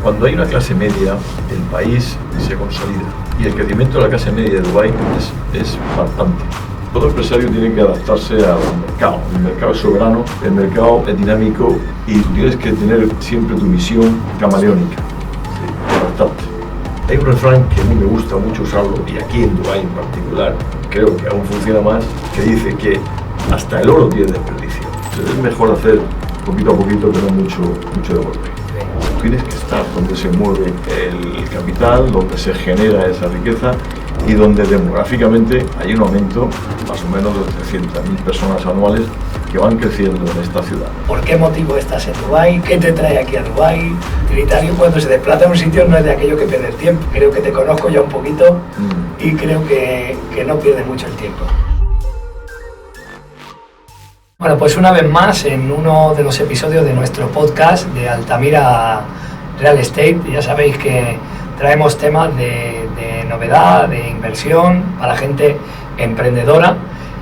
Cuando hay una clase media, el país se consolida y el crecimiento de la clase media de Dubái es bastante. Todo empresario tiene que adaptarse al mercado. El mercado es soberano, el mercado es dinámico y tú tienes que tener siempre tu visión camaleónica, adaptarte. Hay un refrán que a mí me gusta mucho usarlo, y aquí en Dubái en particular creo que aún funciona más, que dice que hasta el oro tiene desperdicio. Entonces es mejor hacer poquito a poquito, pero mucho de golpe. Tienes que estar donde se mueve el capital, donde se genera esa riqueza y donde demográficamente hay un aumento más o menos de 300.000 personas anuales que van creciendo en esta ciudad. ¿Por qué motivo estás en Dubái? ¿Qué te trae aquí a Dubái? Trinitario, cuando se desplaza a un sitio no es de aquello que pierde el tiempo. Creo que te conozco ya un poquito y creo que no pierde mucho el tiempo. Bueno, pues una vez más en uno de los episodios de nuestro podcast de Altamira Real Estate. Ya sabéis que traemos temas de novedad, de inversión para gente emprendedora,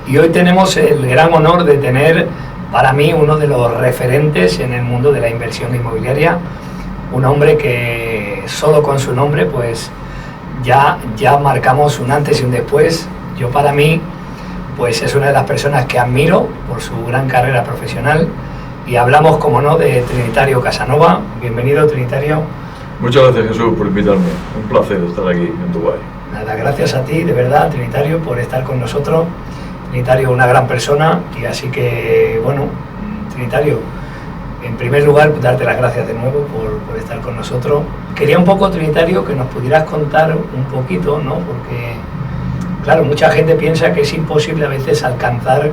y hoy tenemos el gran honor de tener para mí uno de los referentes en el mundo de la inversión inmobiliaria, un hombre que solo con su nombre pues ya marcamos un antes y un después. Yo, para mí, pues es una de las personas que admiro por su gran carrera profesional, y hablamos, como no, de Trinitario Casanova. Bienvenido, Trinitario. Muchas gracias, Jesús, por invitarme. Un placer estar aquí en Dubái. Nada, gracias a ti, de verdad, Trinitario, por estar con nosotros. Trinitario, una gran persona, y así que, bueno, Trinitario, en primer lugar, darte las gracias de nuevo por estar con nosotros. Quería un poco, Trinitario, que nos pudieras contar un poquito, ¿no? Porque, claro, mucha gente piensa que es imposible a veces alcanzar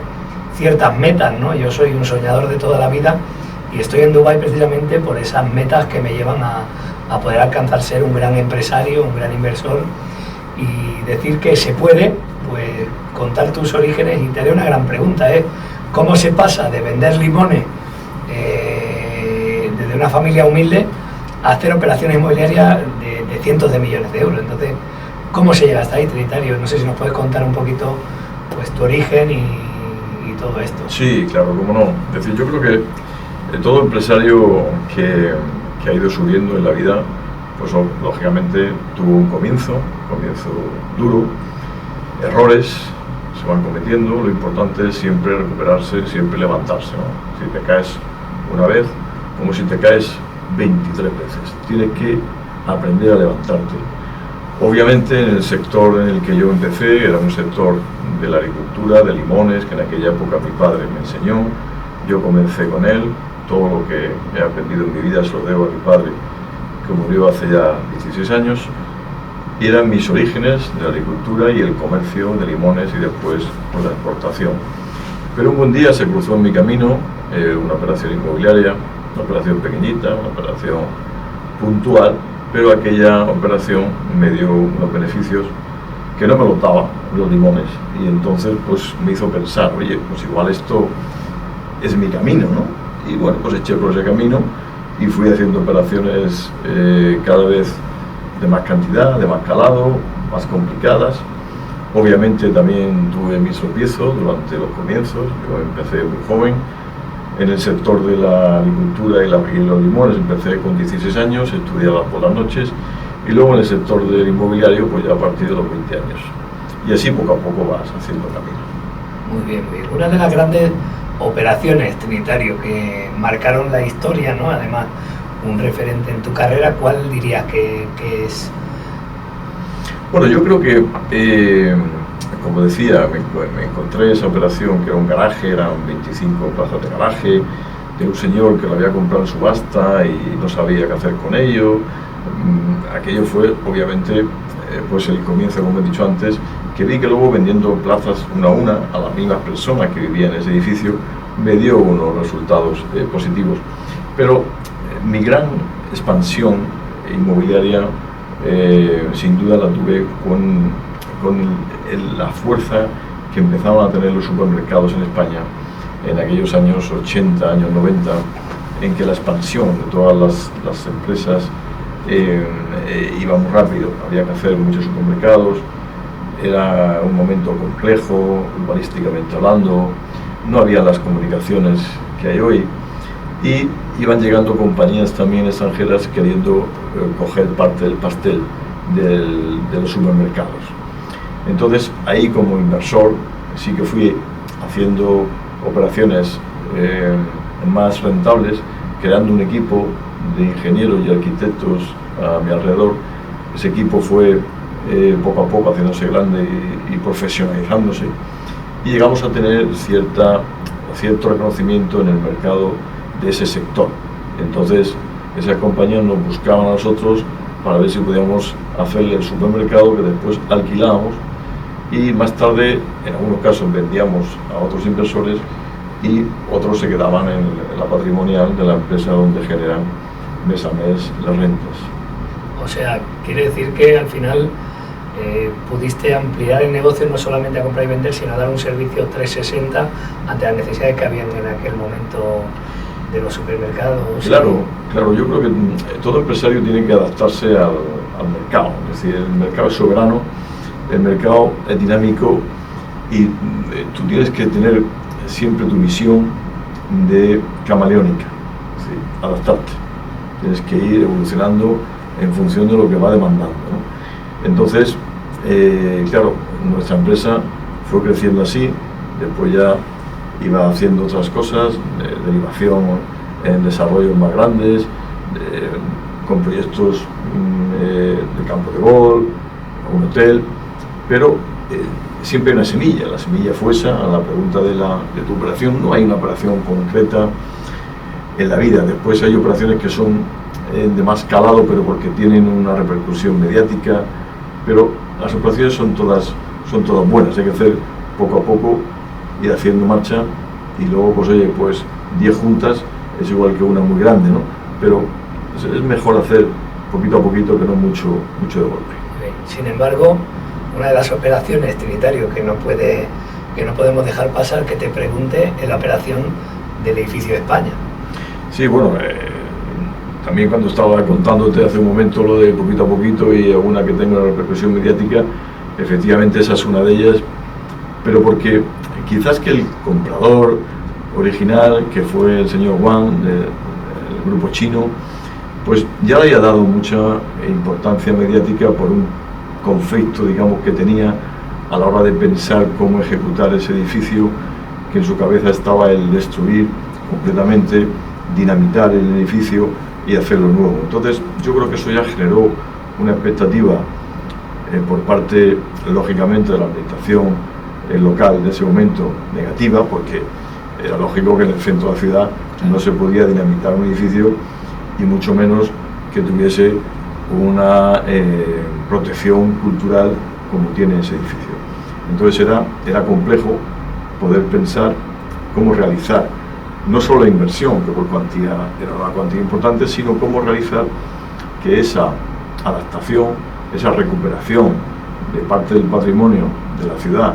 ciertas metas, ¿no? Yo soy un soñador de toda la vida y estoy en Dubái precisamente por esas metas que me llevan a poder alcanzar ser un gran empresario, un gran inversor, y decir que se puede, pues contar tus orígenes. Y te haré una gran pregunta, ¿cómo se pasa de vender limones desde una familia humilde a hacer operaciones inmobiliarias de cientos de millones de euros? Entonces, ¿cómo se llega hasta ahí, Trinitario? No sé si nos puedes contar un poquito pues tu origen y todo esto. Sí, claro, cómo no. Es decir, yo creo que todo empresario que ha ido subiendo en la vida, pues lógicamente tuvo un comienzo duro, errores se van cometiendo. Lo importante es siempre recuperarse, siempre levantarse, ¿no? Si te caes una vez, como si te caes 23 veces. Tienes que aprender a levantarte. Obviamente en el sector en el que yo empecé era un sector de la agricultura, de limones, que en aquella época mi padre me enseñó. Yo comencé con él. Todo lo que he aprendido en mi vida se lo debo a mi padre, que murió hace ya 16 años. Y eran mis orígenes de la agricultura y el comercio de limones, y después pues, la exportación. Pero un buen día se cruzó en mi camino una operación inmobiliaria, una operación pequeñita, una operación puntual, pero aquella operación me dio unos beneficios que no me lo daban los limones, y entonces pues me hizo pensar, oye, pues igual esto es mi camino, ¿no? Y bueno, pues eché por ese camino y fui haciendo operaciones cada vez de más cantidad, de más calado, más complicadas. Obviamente también tuve mis tropiezos durante los comienzos. Yo empecé muy joven en el sector de la agricultura y los limones. Empecé con 16 años, estudiaba por las noches, y luego en el sector del inmobiliario pues ya a partir de los 20 años. Y así poco a poco vas haciendo camino. Muy bien, muy bien. Una de las grandes operaciones, Trinitario, que marcaron la historia, ¿no? Además, un referente en tu carrera, ¿cuál dirías que es? Bueno, yo creo que, como decía, me encontré esa operación que era un garaje, eran 25 plazas de garaje, de un señor que lo había comprado en subasta y no sabía qué hacer con ello. Aquello fue, obviamente, pues el comienzo, como he dicho antes, que vi que luego vendiendo plazas una a las mismas personas que vivían en ese edificio, me dio unos resultados positivos. Pero mi gran expansión inmobiliaria sin duda la tuve con la fuerza que empezaban a tener los supermercados en España en aquellos años 80, años 90, en que la expansión de todas las empresas iba muy rápido. Había que hacer muchos supermercados. Era un momento complejo, urbanísticamente hablando, no había las comunicaciones que hay hoy, y iban llegando compañías también extranjeras queriendo coger parte del pastel de los supermercados. Entonces ahí, como inversor, sí que fui haciendo operaciones más rentables, creando un equipo de ingenieros y arquitectos a mi alrededor. Ese equipo fue poco a poco haciéndose grande y profesionalizándose, y llegamos a tener cierto reconocimiento en el mercado de ese sector. Entonces esas compañías nos buscaban a nosotros para ver si podíamos hacerle el supermercado que después alquilábamos, y más tarde en algunos casos vendíamos a otros inversores y otros se quedaban en la patrimonial de la empresa donde generan mes a mes las rentas. O sea, quiere decir que al final pudiste ampliar el negocio no solamente a comprar y vender, sino a dar un servicio 360 ante las necesidades que habían en aquel momento de los supermercados. Claro, yo creo que todo empresario tiene que adaptarse al mercado. Es decir, el mercado es soberano, el mercado es dinámico, y tú tienes que tener siempre tu visión de camaleónica, ¿sí? Adaptarte. Tienes que ir evolucionando en función de lo que va demandando, ¿no? Entonces, claro, nuestra empresa fue creciendo así, después ya iba haciendo otras cosas, derivación en desarrollos más grandes, con proyectos de campo de golf, un hotel, pero siempre hay una semilla. La semilla fue esa. A la pregunta de tu operación, no hay una operación concreta en la vida. Después hay operaciones que son de más calado, pero porque tienen una repercusión mediática, pero las operaciones son todas buenas. Hay que hacer poco a poco, ir haciendo marcha, y luego pues oye, pues 10 juntas es igual que una muy grande, ¿no? Pero es mejor hacer poquito a poquito que no mucho de golpe. Sin embargo, una de las operaciones, Trinitario, que no podemos dejar pasar, que te pregunte, es la operación del edificio de España. Sí, bueno, también cuando estaba contándote hace un momento lo de poquito a poquito y alguna que tenga una repercusión mediática, efectivamente esa es una de ellas, pero porque quizás que el comprador original, que fue el señor Wang del grupo chino, pues ya le haya dado mucha importancia mediática por un conflicto, digamos, que tenía a la hora de pensar cómo ejecutar ese edificio, que en su cabeza estaba el destruir completamente, dinamitar el edificio y hacerlo nuevo. Entonces yo creo que eso ya generó una expectativa por parte, lógicamente, de la administración local de ese momento negativa, porque era lógico que en el centro de la ciudad no se podía dinamitar un edificio, y mucho menos que tuviese una protección cultural como tiene ese edificio. Entonces era complejo poder pensar cómo realizar no solo la inversión, que por cuantía era una cuantía importante, sino cómo realizar que esa adaptación, esa recuperación de parte del patrimonio de la ciudad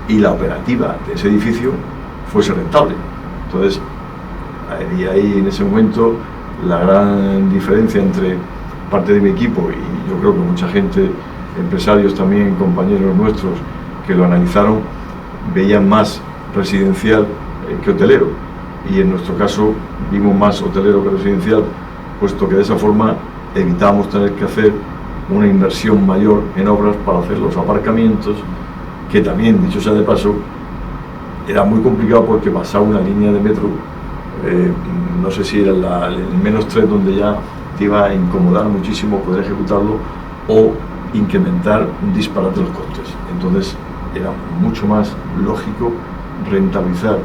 y la operativa de ese edificio fuese rentable. Entonces, ahí en ese momento la gran diferencia entre parte de mi equipo y yo creo que mucha gente, empresarios también, compañeros nuestros que lo analizaron, veían más residencial que hotelero, y en nuestro caso vimos más hotelero que residencial, puesto que de esa forma evitábamos tener que hacer una inversión mayor en obras para hacer los aparcamientos, que también, dicho sea de paso, era muy complicado porque pasaba una línea de metro, no sé si era el -3, donde ya te iba a incomodar muchísimo poder ejecutarlo o incrementar un disparate los costes. Entonces era mucho más lógico rentabilizar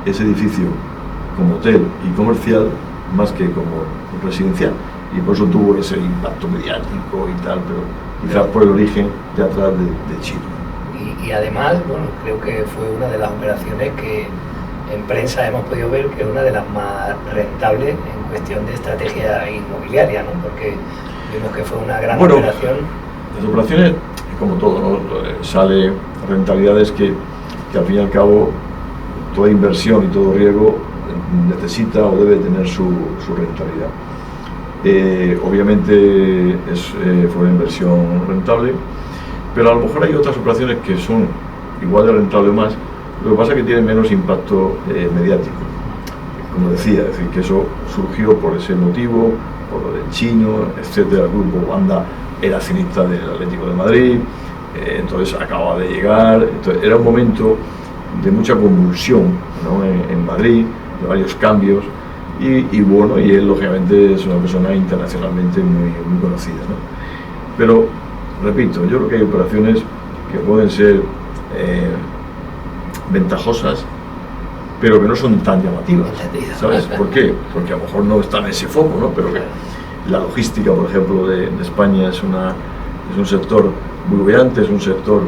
ese edificio como hotel y comercial más que como residencial, y por eso tuvo ese impacto mediático y tal, pero quizás por el origen de atrás de Chino. Y además, bueno, creo que fue una de las operaciones que en prensa hemos podido ver que es una de las más rentables en cuestión de estrategia inmobiliaria, ¿no? Porque vimos que fue una gran operación. Las operaciones, como todo, ¿no? Sale rentabilidades que al fin y al cabo toda inversión y todo riesgo necesita o debe tener su rentabilidad. Obviamente fue una inversión rentable, pero a lo mejor hay otras operaciones que son igual de rentables o más. Lo que pasa es que tienen menos impacto mediático, como decía, es decir, que eso surgió por ese motivo, por lo del Chino, etcétera. El grupo Wanda era accionista del Atlético de Madrid, entonces acababa de llegar, entonces era un momento de mucha convulsión, ¿no? en Madrid, de varios cambios, y bueno, y él lógicamente es una persona internacionalmente muy conocida, ¿no? Pero, repito, yo creo que hay operaciones que pueden ser ventajosas, pero que no son tan llamativas, ¿sabes? ¿Por qué? Porque a lo mejor no está en ese foco, ¿no? Pero que la logística, por ejemplo, de España es un sector muy brillante, es un sector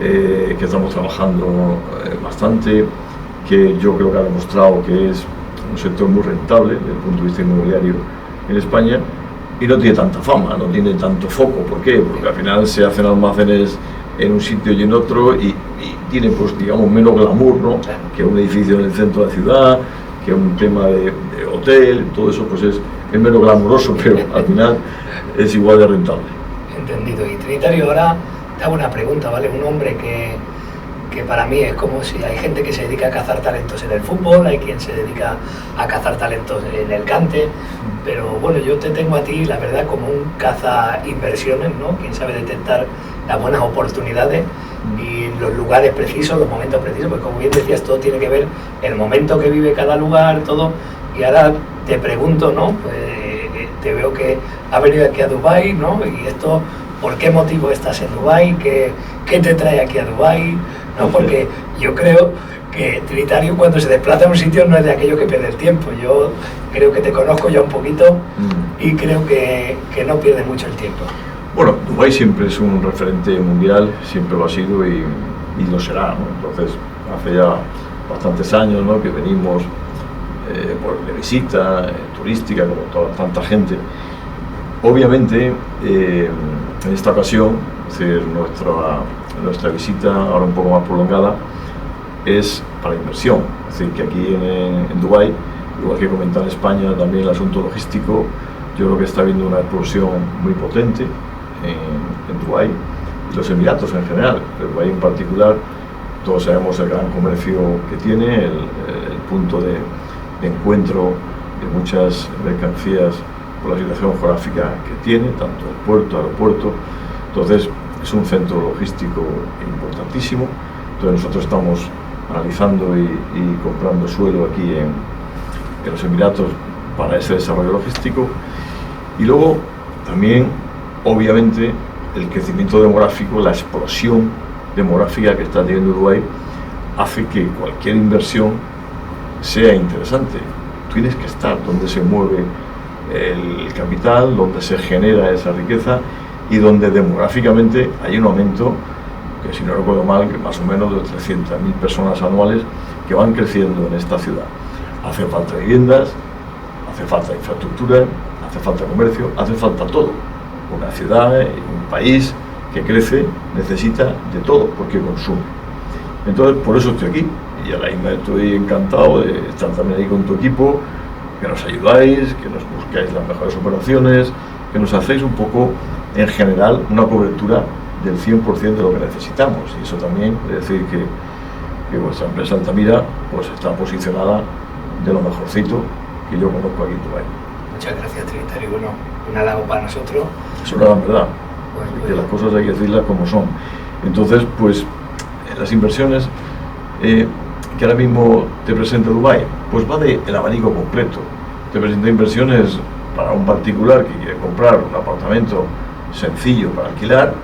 que estamos trabajando bastante, que yo creo que ha demostrado que es un sector muy rentable desde el punto de vista inmobiliario en España, y no tiene tanta fama, no tiene tanto foco. ¿Por qué? Porque al final se hacen almacenes en un sitio y en otro, y tiene, pues digamos, menos glamour, ¿no? Que un edificio en el centro de la ciudad, que un tema de hotel, todo eso pues es menos glamuroso, pero al final es igual de rentable. Entendido. Y Trinitario, ahora te hago una pregunta, ¿vale? Un hombre que para mí es como si hay gente que se dedica a cazar talentos en el fútbol, hay quien se dedica a cazar talentos en el cante, pero bueno, yo te tengo a ti, la verdad, como un caza inversiones, ¿no? Quien sabe detectar las buenas oportunidades y los lugares precisos, los momentos precisos, pues como bien decías, todo tiene que ver el momento que vive cada lugar, todo. Y ahora te pregunto, ¿no? Pues, te veo que has venido aquí a Dubái, ¿no? Y esto, ¿por qué motivo estás en Dubái? ¿Qué te trae aquí a Dubái? ¿No? Porque yo creo que Trinitario, cuando se desplaza a un sitio, no es de aquello que pierde el tiempo. Yo creo que te conozco ya un poquito y creo que no pierde mucho el tiempo. Bueno, Dubái siempre es un referente mundial, siempre lo ha sido y lo será, ¿no? Entonces, hace ya bastantes años, ¿no?, que venimos de visita turística, como tanta gente. Obviamente, en esta ocasión, es decir, nuestra visita, ahora un poco más prolongada, es para inversión. Es decir, que aquí en Dubái, igual que comentaba en España, también el asunto logístico, yo creo que está habiendo una explosión muy potente en Dubái y los Emiratos en general, pero Dubái en particular. Todos sabemos el gran comercio que tiene, el punto de encuentro de muchas mercancías por la situación geográfica que tiene, tanto el puerto, aeropuerto. Entonces es un centro logístico importantísimo. Entonces nosotros estamos analizando y comprando suelo aquí en los Emiratos para ese desarrollo logístico. Y luego también, obviamente, el crecimiento demográfico, la explosión demográfica que está teniendo Dubái hace que cualquier inversión sea interesante. Tienes que estar donde se mueve el capital, donde se genera esa riqueza y donde demográficamente hay un aumento, que si no recuerdo mal, que más o menos de 300.000 personas anuales que van creciendo en esta ciudad. Hace falta viviendas, hace falta infraestructura, hace falta comercio, hace falta todo. Una ciudad y un país que crece necesita de todo porque consume. Entonces, por eso estoy aquí, y a la misma estoy encantado de estar también ahí con tu equipo, que nos ayudáis, que nos buscáis las mejores operaciones, que nos hacéis un poco, en general, una cobertura del 100% de lo que necesitamos. Y eso también quiere decir que vuestra empresa Altamira pues está posicionada de lo mejorcito que yo conozco aquí en Dubái. Muchas gracias, Trinitario. Bueno, un halago para nosotros. Eso es la verdad, que las cosas hay que decirlas como son. Entonces, pues, las inversiones que ahora mismo te presenta Dubái, pues va del abanico completo. Te presenta inversiones para un particular que quiere comprar un apartamento sencillo para alquilar,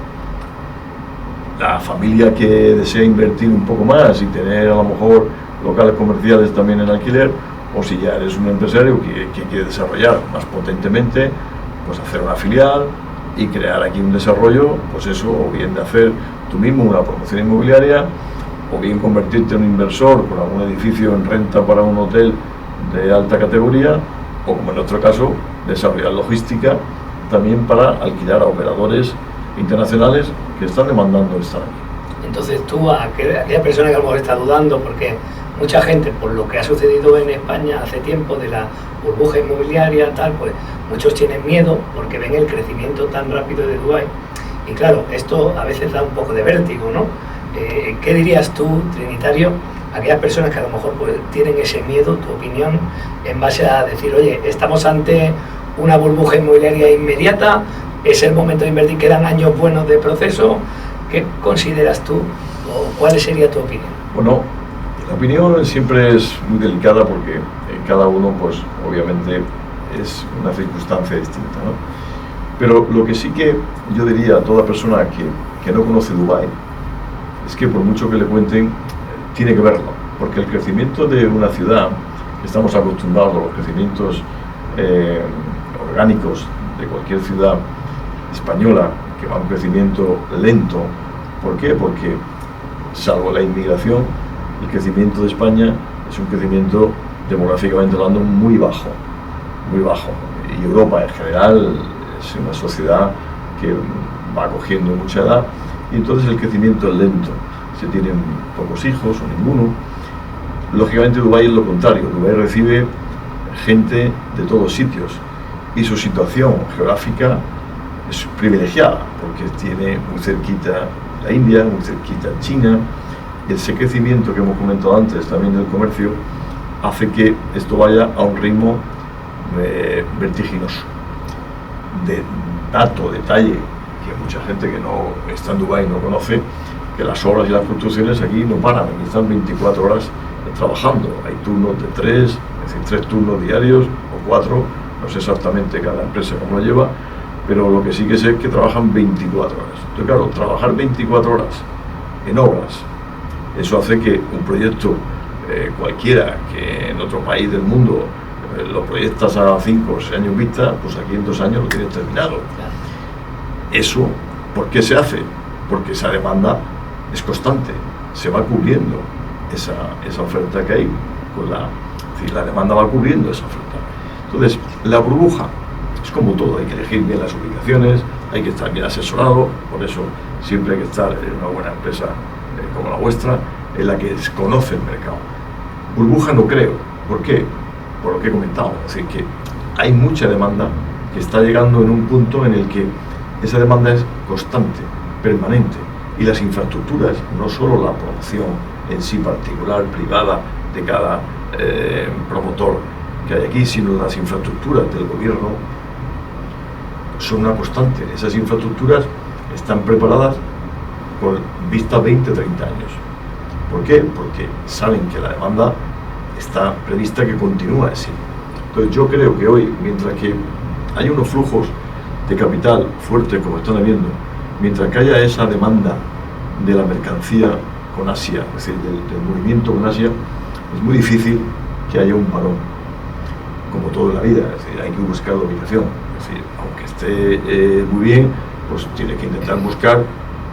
la familia que desea invertir un poco más y tener a lo mejor locales comerciales también en alquiler, o si ya eres un empresario que quiere desarrollar más potentemente, pues hacer una filial y crear aquí un desarrollo, pues eso, o bien de hacer tú mismo una promoción inmobiliaria, o bien convertirte en un inversor con algún edificio en renta para un hotel de alta categoría, o como en nuestro caso, desarrollar logística también para alquilar a operadores internacionales que están demandando estar aquí. Entonces tú, a aquella persona que a lo mejor está dudando, porque mucha gente, por lo que ha sucedido en España hace tiempo de la burbuja inmobiliaria, tal, pues muchos tienen miedo porque ven el crecimiento tan rápido de Dubái. Y claro, esto a veces da un poco de vértigo, ¿no? ¿qué dirías tú, Trinitario, a aquellas personas que a lo mejor pues, tienen ese miedo, tu opinión, en base a decir, oye, estamos ante una burbuja inmobiliaria inmediata, es el momento de invertir, quedan años buenos de proceso? ¿Qué consideras tú o cuál sería tu opinión? Bueno, la opinión siempre es muy delicada porque cada uno, pues obviamente, es una circunstancia distinta, ¿no? Pero lo que sí que yo diría a toda persona que no conoce Dubái es que por mucho que le cuenten, tiene que verlo, porque el crecimiento de una ciudad, estamos acostumbrados a los crecimientos orgánicos de cualquier ciudad española, que va a un crecimiento lento. ¿Por qué? Porque, salvo la inmigración, el crecimiento de España es un crecimiento, demográficamente hablando, muy bajo, muy bajo. Y Europa en general es una sociedad que va cogiendo mucha edad y entonces el crecimiento es lento. Se tienen pocos hijos o ninguno. Lógicamente Dubái es lo contrario. Dubái recibe gente de todos sitios y su situación geográfica es privilegiada porque tiene muy cerquita la India, muy cerquita China, y ese crecimiento que hemos comentado antes también del comercio hace que esto vaya a un ritmo vertiginoso. De dato, detalle, que mucha gente que no está en Dubái no conoce, que las obras y las construcciones aquí no paran, aquí están 24 horas trabajando. Hay turnos de 3, es decir, 3 turnos diarios o 4, no sé exactamente cada empresa cómo lo lleva, pero lo que sí que sé es que trabajan 24 horas. Entonces, claro, trabajar 24 horas en obras, eso hace que un proyecto cualquiera que en otro país del mundo lo proyectas a 5 o 6 años vista, pues aquí en 2 años lo tienes terminado. Eso, ¿por qué se hace? Porque esa demanda es constante, se va cubriendo esa oferta que hay, es decir, la demanda va cubriendo esa oferta. Entonces, la burbuja es como todo, hay que elegir bien las ubicaciones, hay que estar bien asesorado, por eso siempre hay que estar en una buena empresa como la vuestra, en la que conoce el mercado. Burbuja no creo, ¿por qué? Por lo que he comentado, es decir, que hay mucha demanda que está llegando en un punto en el que esa demanda es constante, permanente, y las infraestructuras, no solo la promoción en sí particular, privada, de cada promotor que hay aquí, sino las infraestructuras del gobierno son una constante. Esas infraestructuras están preparadas con vista 20, 30 años. ¿Por qué? Porque saben que la demanda está prevista que continúe así. Entonces yo creo que hoy, mientras que hay unos flujos de capital fuertes como están habiendo, mientras que haya esa demanda de la mercancía con Asia, es decir, del movimiento con Asia, es muy difícil que haya un parón, como todo en la vida. Es decir, hay que buscar la ubicación. Es decir, aunque esté muy bien, pues tienes que intentar buscar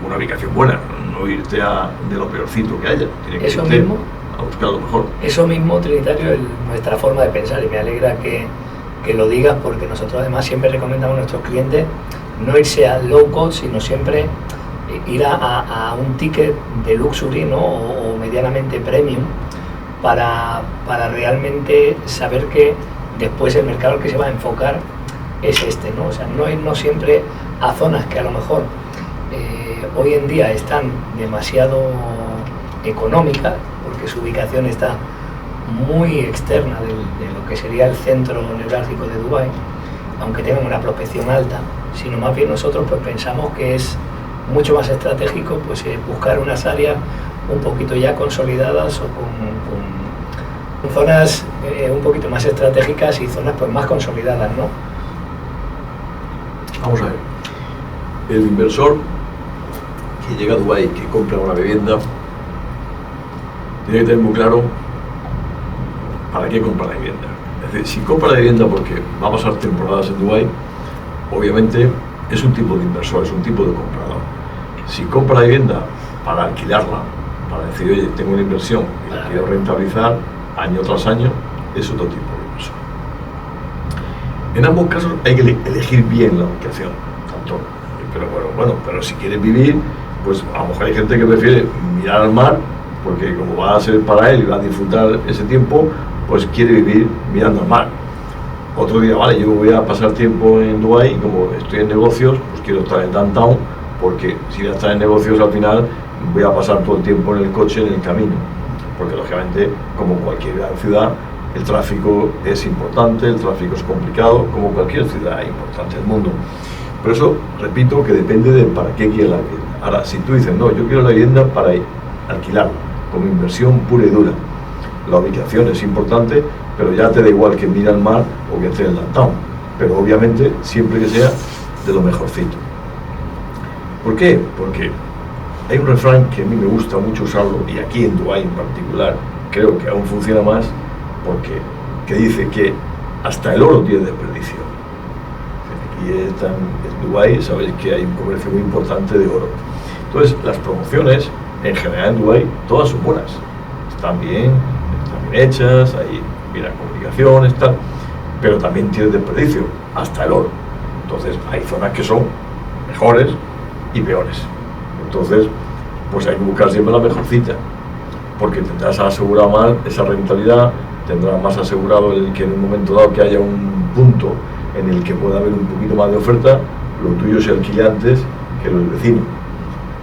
una ubicación buena, no irte de lo peorcito que haya. Tienes que irte a buscar lo mejor. Eso mismo, Trinitario, es nuestra forma de pensar, y me alegra que lo digas, porque nosotros además siempre recomendamos a nuestros clientes no irse a low cost, sino siempre ir a un ticket de luxury, ¿no? o medianamente premium, para realmente saber que después el mercado al que se va a enfocar es este, ¿no? O sea, no irnos siempre a zonas que a lo mejor hoy en día están demasiado económicas, porque su ubicación está muy externa de lo que sería el centro neurálgico de Dubái, aunque tengan una prospección alta, sino más bien nosotros pues pensamos que es mucho más estratégico pues buscar unas áreas un poquito ya consolidadas o con zonas un poquito más estratégicas y zonas pues más consolidadas, ¿no? Vamos a ver, el inversor que llega a Dubái, que compra una vivienda, tiene que tener muy claro para qué compra la vivienda. Es decir, si compra la vivienda porque va a pasar temporadas en Dubái, obviamente es un tipo de inversor, es un tipo de comprador. Si compra la vivienda para alquilarla, para decir, oye, tengo una inversión y la quiero rentabilizar año tras año, es otro tipo de inversor. En ambos casos hay que elegir bien la ubicación, tanto, pero si quieres vivir, pues a lo mejor hay gente que prefiere mirar al mar, porque como va a ser para él y va a disfrutar ese tiempo, pues quiere vivir mirando al mar. Otro día, vale, yo voy a pasar tiempo en Dubái y como estoy en negocios, pues quiero estar en downtown, porque si voy a estar en negocios al final voy a pasar todo el tiempo en el coche, en el camino, porque lógicamente, como cualquier gran ciudad, el tráfico es importante, el tráfico es complicado, como cualquier ciudad importante del mundo. Por eso, repito, que depende de para qué quieres la vivienda. Ahora, si tú dices, no, yo quiero la vivienda para alquilarla, como inversión pura y dura, la ubicación es importante, pero ya te da igual que mire al mar o que esté en el downtown, pero obviamente siempre que sea de lo mejorcito. ¿Por qué? Porque hay un refrán que a mí me gusta mucho usarlo, y aquí en Dubái en particular creo que aún funciona más, porque que dice que hasta el oro tiene desperdicio. Aquí en Dubái sabéis que hay un comercio muy importante de oro. Entonces las promociones en general en Dubái todas son buenas, están bien hechas, hay bien comunicaciones, tal, pero también tiene desperdicio, hasta el oro. Entonces hay zonas que son mejores y peores. Entonces, pues hay que buscar siempre la mejor cita, porque tendrás asegurado más esa rentabilidad, tendrás más asegurado el que en un momento dado que haya un punto en el que pueda haber un poquito más de oferta, lo tuyo se alquile antes que los vecinos.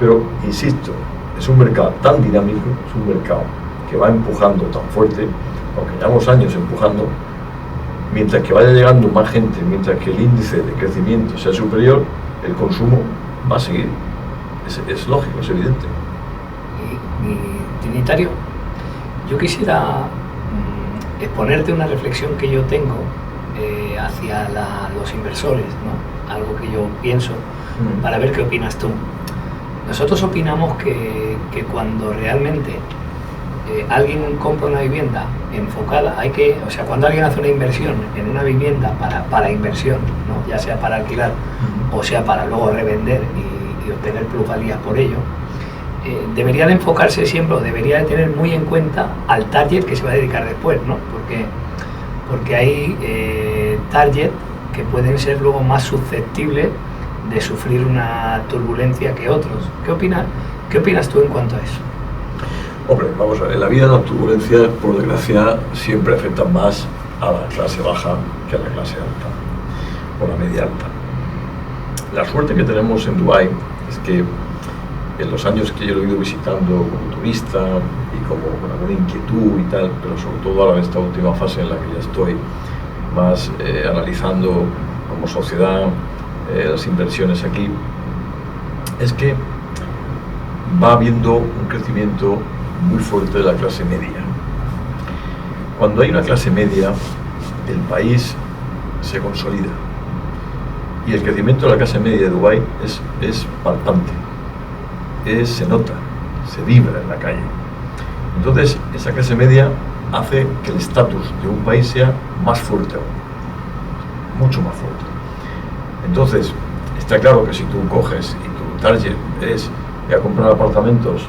Pero, insisto, es un mercado tan dinámico, es un mercado que va empujando tan fuerte, aunque llevamos años empujando, mientras que vaya llegando más gente, mientras que el índice de crecimiento sea superior, el consumo va a seguir. Es lógico, es evidente. Y Trinitario, yo quisiera exponerte una reflexión que yo tengo hacia los inversores, ¿no? Algo que yo pienso, para ver qué opinas tú. Nosotros opinamos que cuando realmente alguien compra una vivienda enfocada, cuando alguien hace una inversión en una vivienda para inversión, ¿no? Ya sea para alquilar o sea para luego revender y obtener plusvalías por ello, debería de enfocarse siempre, o debería de tener muy en cuenta al target que se va a dedicar después, ¿no? Porque hay target que pueden ser luego más susceptibles de sufrir una turbulencia que otros. ¿Qué opinas tú en cuanto a eso? Hombre, vamos a ver, en la vida las turbulencias, por desgracia, siempre afectan más a la clase baja que a la clase alta, o la media alta. La suerte que tenemos en Dubái es que en los años que yo lo he ido visitando como turista y como con alguna inquietud y tal, pero sobre todo ahora en esta última fase en la que ya estoy más analizando como sociedad las inversiones aquí, es que va habiendo un crecimiento muy fuerte de la clase media. Cuando hay una clase media, el país se consolida. Y el crecimiento de la clase media de Dubái es palpante, se nota, se vibra en la calle. Entonces, esa clase media hace que el estatus de un país sea más fuerte aún, mucho más fuerte. Entonces, está claro que si tú coges y tu target es ir a comprar apartamentos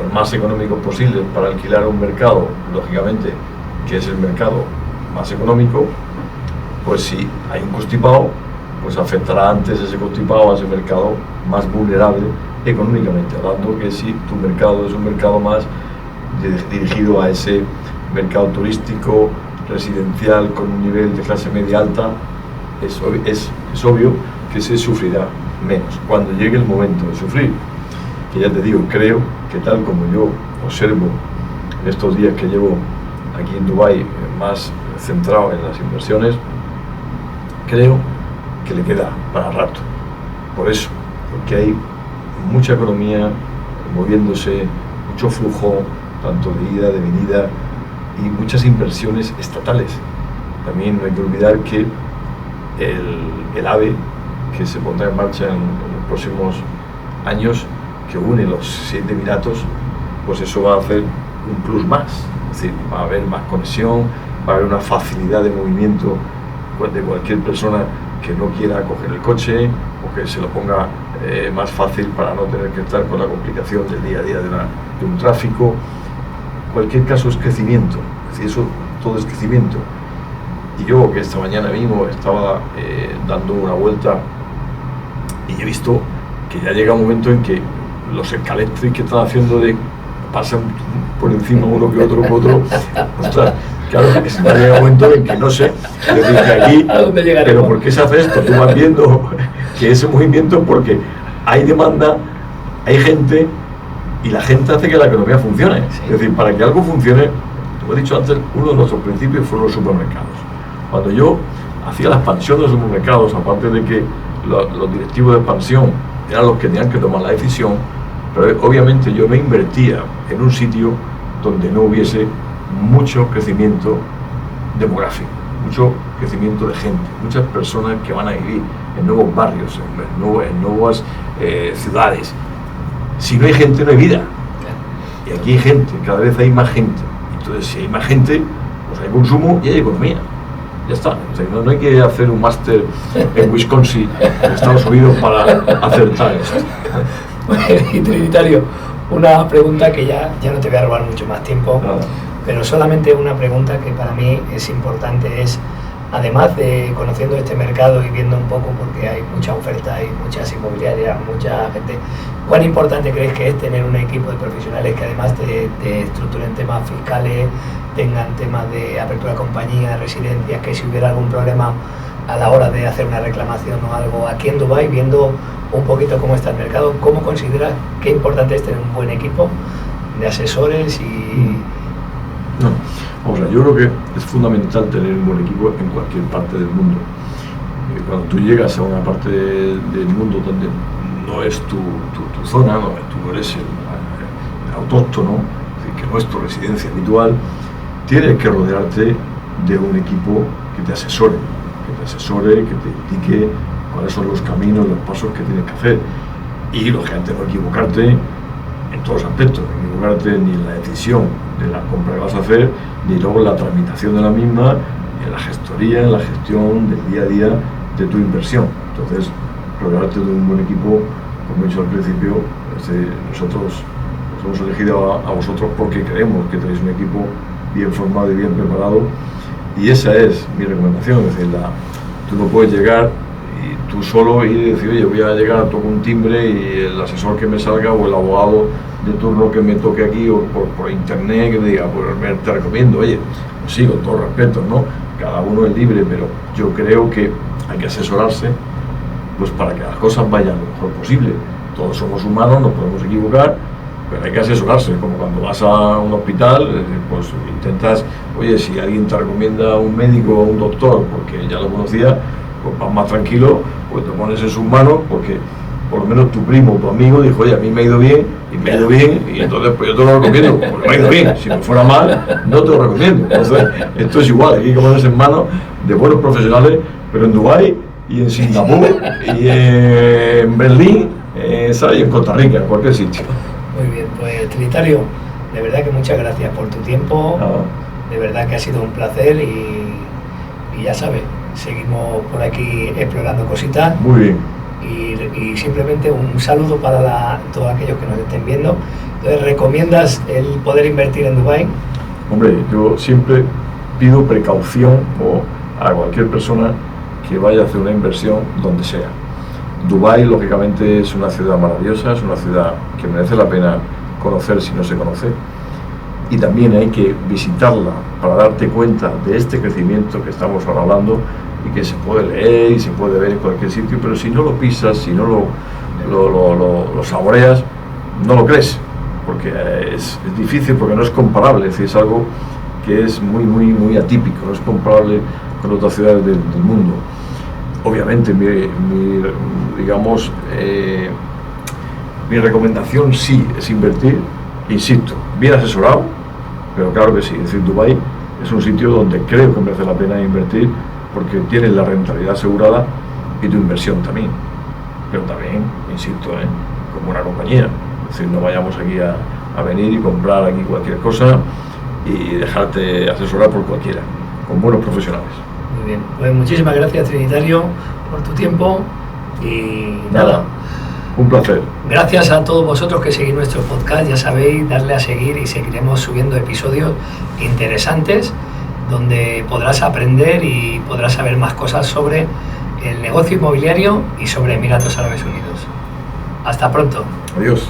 los más económicos posibles para alquilar a un mercado, lógicamente, que es el mercado más económico, pues si hay un constipado, pues afectará antes ese constipado a ese mercado más vulnerable económicamente, hablando que si tu mercado es un mercado más dirigido a ese mercado turístico, residencial, con un nivel de clase media alta, es obvio que se sufrirá menos cuando llegue el momento de sufrir. Que ya te digo, creo que tal como yo observo en estos días que llevo aquí en Dubái, más centrado en las inversiones, creo que le queda para rato. Por eso, porque hay mucha economía moviéndose, mucho flujo, tanto de ida, de venida, y muchas inversiones estatales. También no hay que olvidar que el AVE, que se pondrá en marcha en los próximos años, que une los 7 Emiratos, pues eso va a hacer un plus más. Es decir, va a haber más conexión, va a haber una facilidad de movimiento de cualquier persona que no quiera coger el coche, o que se lo ponga más fácil para no tener que estar con la complicación del día a día de un tráfico. Cualquier caso es crecimiento, es decir, eso todo es crecimiento. Y yo, que esta mañana mismo estaba dando una vuelta y he visto que ya llega un momento en que los escaletris que están haciendo pasan por encima uno que otro, ostras, claro, va a llegar un momento en que no sé, yo dije aquí, pero ¿por qué se hace esto? Tú vas viendo que ese movimiento es porque hay demanda hay gente y la gente hace que la economía funcione. Sí. Es decir, para que algo funcione, como he dicho antes, uno de nuestros principios fueron los supermercados. Cuando yo hacía la expansión de los supermercados, aparte de que los directivos de expansión eran los que tenían que tomar la decisión, pero obviamente yo no invertía en un sitio donde no hubiese mucho crecimiento demográfico, mucho crecimiento de gente, muchas personas que van a vivir en nuevos barrios, en nuevas ciudades. Si no hay gente, no hay vida. Y aquí hay gente, cada vez hay más gente. Entonces, si hay más gente, pues hay consumo y hay economía. Ya está. O sea, no hay que hacer un máster en Wisconsin, en Estados Unidos, para acertar esto. Y Trinitario, una pregunta que ya no te voy a robar mucho más tiempo, Nada. pero solamente una pregunta que para mí es importante es, además de conociendo este mercado y viendo un poco, porque hay mucha oferta, hay muchas inmobiliarias, mucha gente, ¿cuán importante crees que es tener un equipo de profesionales que además te estructuren temas fiscales, tengan temas de apertura de compañía, residencias, que si hubiera algún problema a la hora de hacer una reclamación o algo aquí en Dubái, viendo un poquito cómo está el mercado, ¿cómo consideras qué importante es tener un buen equipo de asesores y...? No, vamos a ver, yo creo que es fundamental tener un buen equipo en cualquier parte del mundo. Cuando tú llegas a una parte del mundo donde no es tu zona, no, tú eres el autóctono, es decir, que no es tu residencia habitual, tienes que rodearte de un equipo que te asesore, que te indique cuáles son los caminos, los pasos que tienes que hacer. Y, lógicamente, no equivocarte en todos los aspectos, no equivocarte ni en la decisión de la compra que vas a hacer, ni luego en la tramitación de la misma, ni en la gestoría, en la gestión del día a día de tu inversión. Entonces, rodearte de un buen equipo, como he dicho al principio, nosotros os hemos elegido a vosotros porque creemos que tenéis un equipo bien formado y bien preparado, y esa es mi recomendación. Es decir, tú no puedes llegar y tú solo ir y decir, oye, voy a llegar, toco un timbre y el asesor que me salga o el abogado de turno que me toque aquí o por internet que me diga, pues te recomiendo, oye, pues sí, con todo respeto, ¿no? Cada uno es libre, pero yo creo que hay que asesorarse pues para que las cosas vayan lo mejor posible. Todos somos humanos, nos podemos equivocar, pero hay que asesorarse, como cuando vas a un hospital, pues intentas, oye, si alguien te recomienda un médico o un doctor, porque ya lo conocía, pues vas más tranquilo, pues te pones en sus manos, porque por lo menos tu primo o tu amigo dijo, oye, a mí me ha ido bien, y entonces pues yo te lo recomiendo, porque me ha ido bien. Si me fuera mal, no te lo recomiendo. Entonces, esto es igual, aquí hay que ponerse en manos de buenos profesionales, pero en Dubái y en Singapur y en Berlín, ¿sabes? Y en Costa Rica, en cualquier sitio. Muy bien, pues Trinitario, de verdad que muchas gracias por tu tiempo, de verdad que ha sido un placer y ya sabes, seguimos por aquí explorando cositas. Muy bien. Y simplemente un saludo para todos aquellos que nos estén viendo. Entonces, ¿recomiendas el poder invertir en Dubái? Hombre, yo siempre pido precaución a cualquier persona que vaya a hacer una inversión donde sea. Dubái, lógicamente, es una ciudad maravillosa, es una ciudad que merece la pena conocer si no se conoce, y también hay que visitarla para darte cuenta de este crecimiento que estamos ahora hablando y que se puede leer y se puede ver en cualquier sitio, pero si no lo pisas, si no lo saboreas, no lo crees, porque es difícil, porque no es comparable, es decir, es algo que es muy atípico, no es comparable con otras ciudades del mundo. Obviamente, mi recomendación sí es invertir, insisto, bien asesorado, pero claro que sí. Es decir, Dubái es un sitio donde creo que merece la pena invertir porque tienes la rentabilidad asegurada y tu inversión también. Pero también, insisto, como una compañía. Es decir, no vayamos aquí a venir y comprar aquí cualquier cosa y dejarte asesorar por cualquiera, con buenos profesionales. Muy bien, pues muchísimas gracias, Trinitario, por tu tiempo y nada. Un placer. Gracias a todos vosotros que seguís nuestro podcast, ya sabéis, darle a seguir y seguiremos subiendo episodios interesantes donde podrás aprender y podrás saber más cosas sobre el negocio inmobiliario y sobre Emiratos Árabes Unidos. Hasta pronto. Adiós.